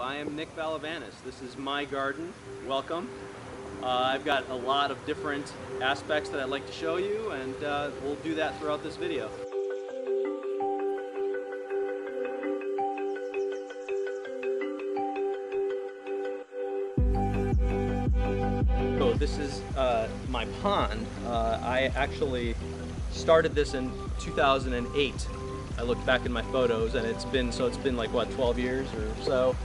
I am Nick Valavanis. This is my garden. Welcome. I've got a lot of different aspects that I'd like to show you, and we'll do that throughout this video. So this is my pond. I actually started this in 2008. I looked back in my photos, and it's been like what, 12 years or so,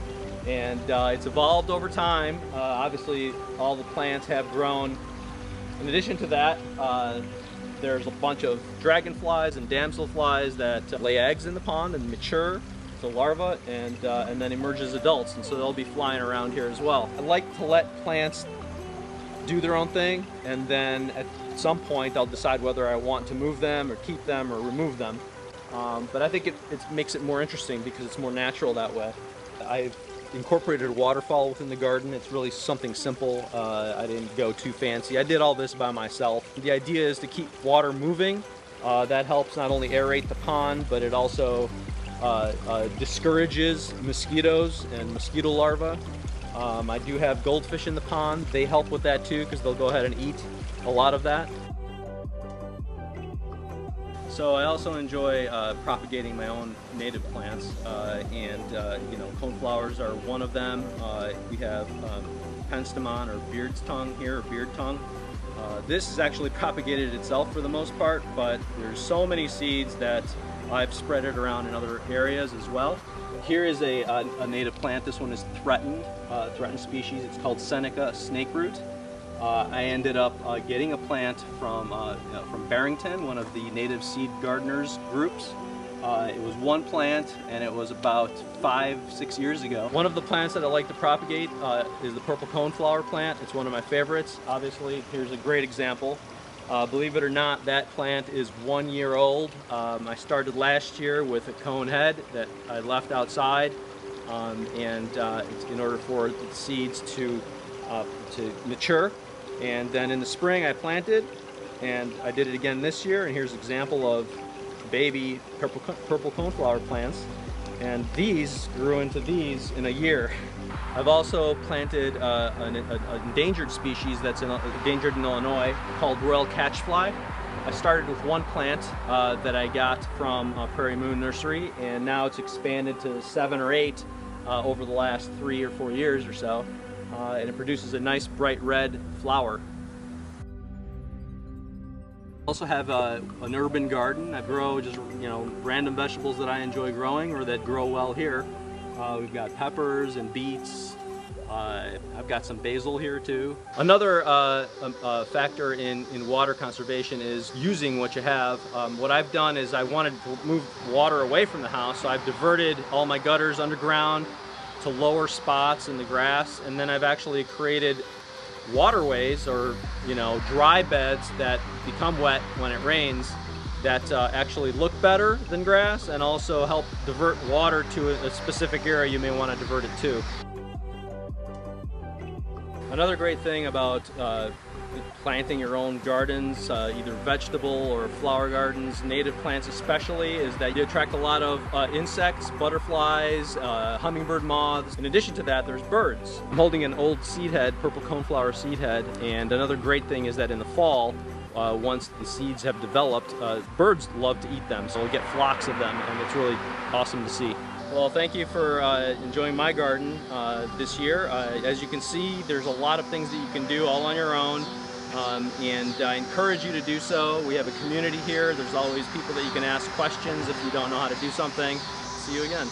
and it's evolved over time. Obviously all the plants have grown. In addition to that, there's a bunch of dragonflies and damselflies that lay eggs in the pond and mature to larvae and then emerge as adults, and so they'll be flying around here as well. I like to let plants do their own thing, and then at some point I'll decide whether I want to move them or keep them or remove them. But I think it makes it more interesting because it's more natural that way. I've incorporated a waterfall within the garden. It's really something simple. I didn't go too fancy. I did all this by myself. The idea is to keep water moving. That helps not only aerate the pond, but it also discourages mosquitoes and mosquito larvae. I do have goldfish in the pond. They help with that too because they'll go ahead and eat a lot of that. So I also enjoy propagating my own native plants, and you know, coneflowers are one of them. We have penstemon or beard's tongue here, or beard tongue. This is actually propagated itself for the most part, but there's so many seeds that I've spread it around in other areas as well. Here is a native plant. This one is threatened species. It's called Seneca snakeroot. I ended up getting a plant from Barrington, one of the native seed gardeners groups. It was one plant, and it was about 5-6 years ago. One of the plants that I like to propagate is the purple coneflower plant. It's one of my favorites. Obviously, here's a great example. Believe it or not, that plant is 1 year old. I started last year with a cone head that I left outside, and it's in order for the seeds to mature. And then in the spring I planted, and I did it again this year, and here's an example of baby purple coneflower plants, and these grew into these in a year. I've also planted an endangered species that's endangered in Illinois called royal catchfly. I started with one plant that I got from Prairie Moon Nursery, and now it's expanded to 7 or 8 over the last 3 or 4 years or so. And it produces a nice bright red flower. I also have an urban garden. I grow just, you know, random vegetables that I enjoy growing or that grow well here. We've got peppers and beets. I've got some basil here too. Another factor in water conservation is using what you have. What I've done is I wanted to move water away from the house, so I've diverted all my gutters underground to lower spots in the grass, and then I've actually created waterways, or, you know, dry beds that become wet when it rains, that actually look better than grass and also help divert water to a specific area you may want to divert it to. Another great thing about planting your own gardens, either vegetable or flower gardens, native plants especially, is that you attract a lot of insects, butterflies, hummingbird moths. In addition to that, there's birds. I'm holding an old seed head, purple coneflower seed head, and another great thing is that in the fall, once the seeds have developed, birds love to eat them, so we'll get flocks of them, and it's really awesome to see. Well, thank you for enjoying my garden this year. As you can see, there's a lot of things that you can do all on your own, and I encourage you to do so. We have a community here. There's always people that you can ask questions if you don't know how to do something. See you again.